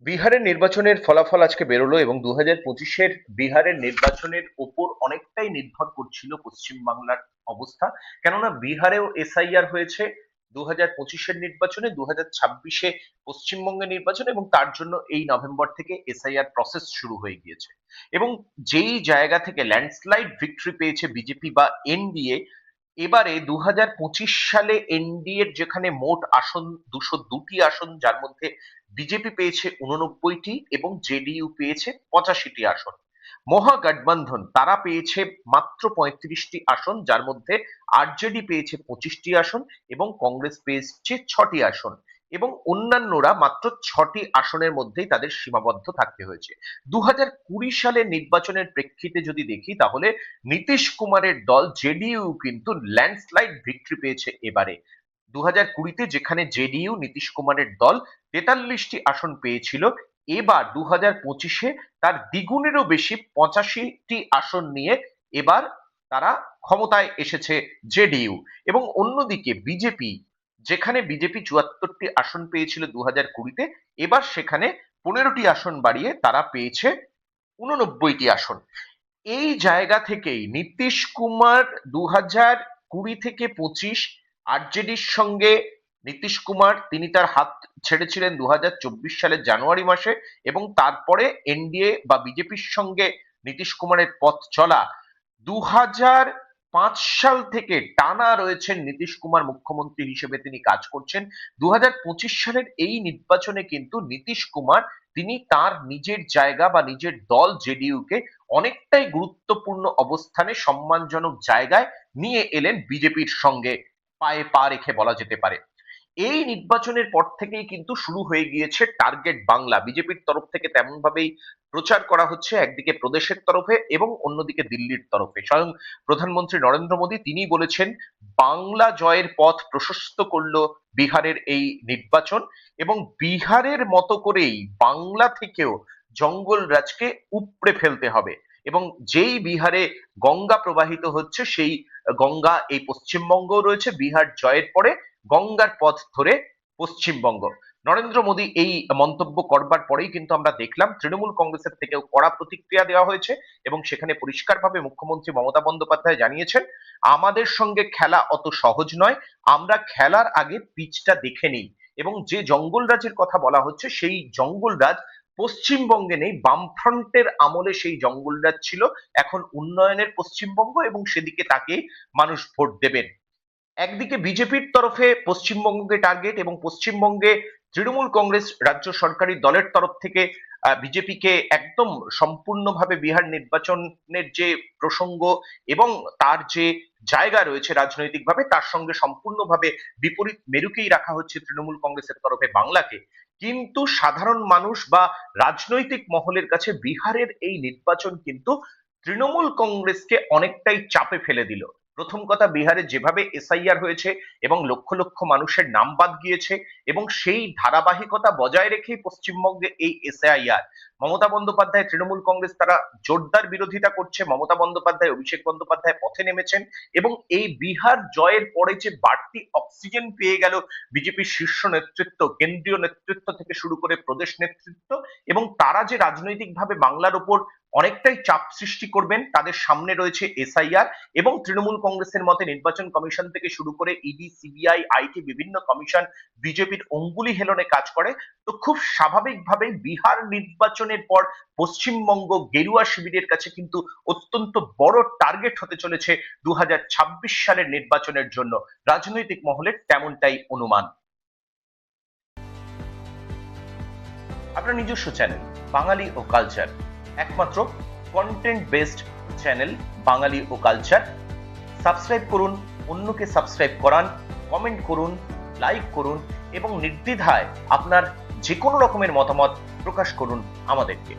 বিহারের নির্বাচনের ফলাফল আজকে বেরোলো এবং 2025-এর বিহারের নির্বাচনের ওপর অনেকটাই নির্ভর করছিল পশ্চিমবাংলার অবস্থা। কেননা বিহারেও এসআইআর হয়েছে 2025-এর নির্বাচনে, 2026-এ পশ্চিমবঙ্গের নির্বাচন, এবং তার জন্য এই নভেম্বর থেকে এসআইআর প্রসেস শুরু হয়ে গিয়েছে। এবং যেই জায়গা থেকে ল্যান্ডস্লাইড ভিক্টরি পেয়েছে বিজেপি বা এনডিএ, এবারে 2025 সালে এনডিএর যেখানে মোট আসন 202টি আসন, যার মধ্যে বিজেপি পেয়েছে 89টি এবং জেডিইউ পেয়েছে 85টি আসন। মহাগঠবন্ধন তারা পেয়েছে মাত্র 35টি আসন, যার মধ্যে আরজেডি পেয়েছে 25টি আসন এবং কংগ্রেস পেয়েছে 6টি আসন, এবং অন্যান্যরা মাত্র 6টি আসনের মধ্যেই তাদের সীমাবদ্ধ থাকতে হয়েছে। 2020 সালের নির্বাচনের প্রেক্ষিতে যদি দেখি, তাহলে নীতিশ কুমারের দল জেডিইউ কিন্তু ল্যান্ডস্লাইড ভিক্টরি পেয়েছে এবারে। 2020-তে যেখানে জেডিইউ নীতিশ কুমারের দল 43টি আসন পেয়েছিল, এবার 2025-এ তার দ্বিগুণেরও বেশি 85টি আসন নিয়ে এবার তারা ক্ষমতায় এসেছে জেডিইউ। এবং অন্যদিকে বিজেপি, যেখানে বিজেপি 74টি আসন পেয়েছিল 2020-তে, এবার সেখানে 15টি আসন বাড়িয়ে তারা পেয়েছে 89টি আসন। এই জায়গা থেকেই নীতিশ কুমার 2020 থেকে 25 আরজেডির সঙ্গে নীতিশ কুমার তিনি তার হাত ছেড়েছিলেন 2024 সালের জানুয়ারি মাসে, এবং তারপরে এনডিএ বা বিজেপির সঙ্গে নীতিশ কুমারের পথ চলা 2005 সাল থেকে টানা রয়েছেন নীতিশ কুমার মুখ্যমন্ত্রী হিসেবে, তিনি কাজ করছেন। 2025 সালের এই নির্বাচনে কিন্তু নীতিশ কুমার তিনি তার নিজের জায়গা বা নিজের দল জেডিইউ কে অনেকটাই গুরুত্বপূর্ণ অবস্থানে, সম্মানজনক জায়গায় নিয়ে এলেন বিজেপির সঙ্গে পায়ে পা রেখে বলা যেতে পারে। এই নির্বাচনের পর থেকেই কিন্তু শুরু হয়ে গিয়েছে টার্গেট বাংলা। বিজেপির তরফ থেকে তেমন ভাবেই প্রচার করা হচ্ছে, একদিকে প্রদেশের তরফে এবং অন্যদিকে দিল্লির তরফে। স্বয়ং প্রধানমন্ত্রী নরেন্দ্র মোদী তিনি বলেছেন, বাংলা জয়ের পথ প্রশস্ত করলো বিহারের এই নির্বাচন, এবং বিহারের মতো করেই বাংলা থেকেও জঙ্গল রাজকে উপড়ে ফেলতে হবে। এবং যেই বিহারে গঙ্গা প্রবাহিত হচ্ছে, সেই গঙ্গা এই পশ্চিমবঙ্গও রয়েছে। বিহার জয়ের পরে গঙ্গার পথ ধরে পশ্চিমবঙ্গ। নরেন্দ্র মোদী এই মন্তব্য করবার পরেই কিন্তু আমরা দেখলাম তৃণমূল কংগ্রেসের থেকেও কড়া প্রতিক্রিয়া দেওয়া হয়েছে, এবং সেখানে পরিষ্কারভাবে মুখ্যমন্ত্রী মমতা বন্দ্যোপাধ্যায় জানিয়েছেন, আমাদের সঙ্গে খেলা অত সহজ নয়, আমরা খেলার আগে পিচটা দেখে নিই। এবং যে জঙ্গলরাজের কথা বলা হচ্ছে, সেই জঙ্গলরাজ পশ্চিমবঙ্গে নেই, বামফ্রন্টের আমলে সেই জঙ্গলরাজ ছিল। এখন উন্নয়নের পশ্চিমবঙ্গ, এবং সেদিকে তাকে মানুষ ভোট দেবেন। একদিকে বিজেপির তরফে পশ্চিমবঙ্গকে টার্গেট, এবং পশ্চিমবঙ্গে তৃণমূল কংগ্রেস রাজ্য সরকারি দলের তরফ থেকে বিজেপিকে একদম সম্পূর্ণভাবে বিহার নির্বাচনের যে প্রসঙ্গ এবং তার যে জায়গা রয়েছে রাজনৈতিকভাবে, তার সঙ্গে সম্পূর্ণভাবে বিপরীত মেরুকেই রাখা হচ্ছে তৃণমূল কংগ্রেসের তরফে বাংলাকে। কিন্তু সাধারণ মানুষ বা রাজনৈতিক মহলের কাছে বিহারের এই নির্বাচন কিন্তু তৃণমূল কংগ্রেসকে অনেকটাই চাপে ফেলে দিল। প্রথম কথা, বিহারে যেভাবে এসআইআর হয়েছে এবং লক্ষ লক্ষ মানুষের নাম বাদ গিয়েছে, এবং সেই ধারাবাহিকতা বজায় রেখেই পশ্চিমবঙ্গে এই এসআইআর। মমতা বন্দ্যোপাধ্যায়, তৃণমূল কংগ্রেস তারা জোরদার বিরোধিতা করছে। মমতা বন্দ্যোপাধ্যায়, অভিষেক বন্দ্যোপাধ্যায় পথে নেমেছেন, এবং এই বিহার জয়ের পরে যে বাড়তি অক্সিজেন পেয়ে গেল বিজেপির শীর্ষ নেতৃত্ব, কেন্দ্রীয় নেতৃত্ব থেকে শুরু করে প্রদেশ নেতৃত্ব, এবং তারা যে রাজনৈতিকভাবে বাংলার উপর অনেকটাই চাপ সৃষ্টি করবেন, তাদের সামনে রয়েছে এসআইআর। এবং তৃণমূল কংগ্রেসের মতে নির্বাচন কমিশন থেকে শুরু করে ইডি, সিবিআই, আইটি বিভিন্ন কমিশন বিজেপির অঙ্গুলি হেলনে কাজ করে। তো খুব স্বাভাবিকভাবেই বিহার নির্বাচনের পর পশ্চিমবঙ্গ গেরুয়া শিবিরের কাছে কিন্তু অত্যন্ত বড় টার্গেট হতে চলেছে 2026 সালের নির্বাচনের জন্য। রাজনৈতিক মহলের তেমনটাই অনুমান। আপনার নিজস্ব চ্যানেল বাঙালি ও কালচার, একমাত্র কন্টেন্ট বেসড চ্যানেল বাঙালি ও কালচার। সাবস্ক্রাইব করুন, অন্যকে সাবস্ক্রাইব করান, কমেন্ট করুন, লাইক করুন, এবং নির্দ্বিধায় আপনার যে কোনো রকমের মতামত প্রকাশ করুন আমাদেরকে।